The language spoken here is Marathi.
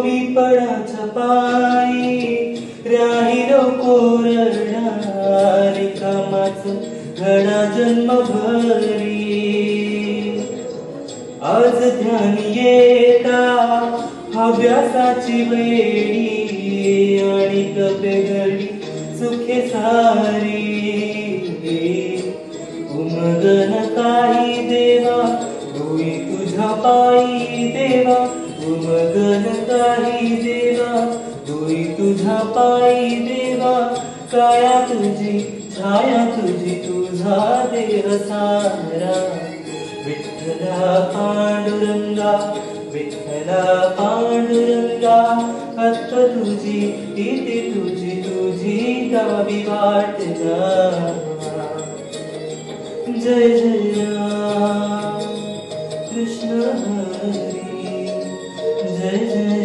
विपणाच्या पायी राहिलो कोरडा रिकामाच घडा जन्मभरी आज ध्यान येता अभ्यासाची वेळी आणि बेघडी सुखे सारी उमगन काही देवा होई तुझ्या पायी देवा उमगन काही देवा होई तुझ्या पायी देवा काया तुझी छाया तुझी तुझा देह सारा विठ्ठला पांडुरंगा विठ्ठला पांडुरंगा हत्त तुझी इथे तुझी तुझी गावी वाट जा जय जय राम कृष्ण हरी जय जय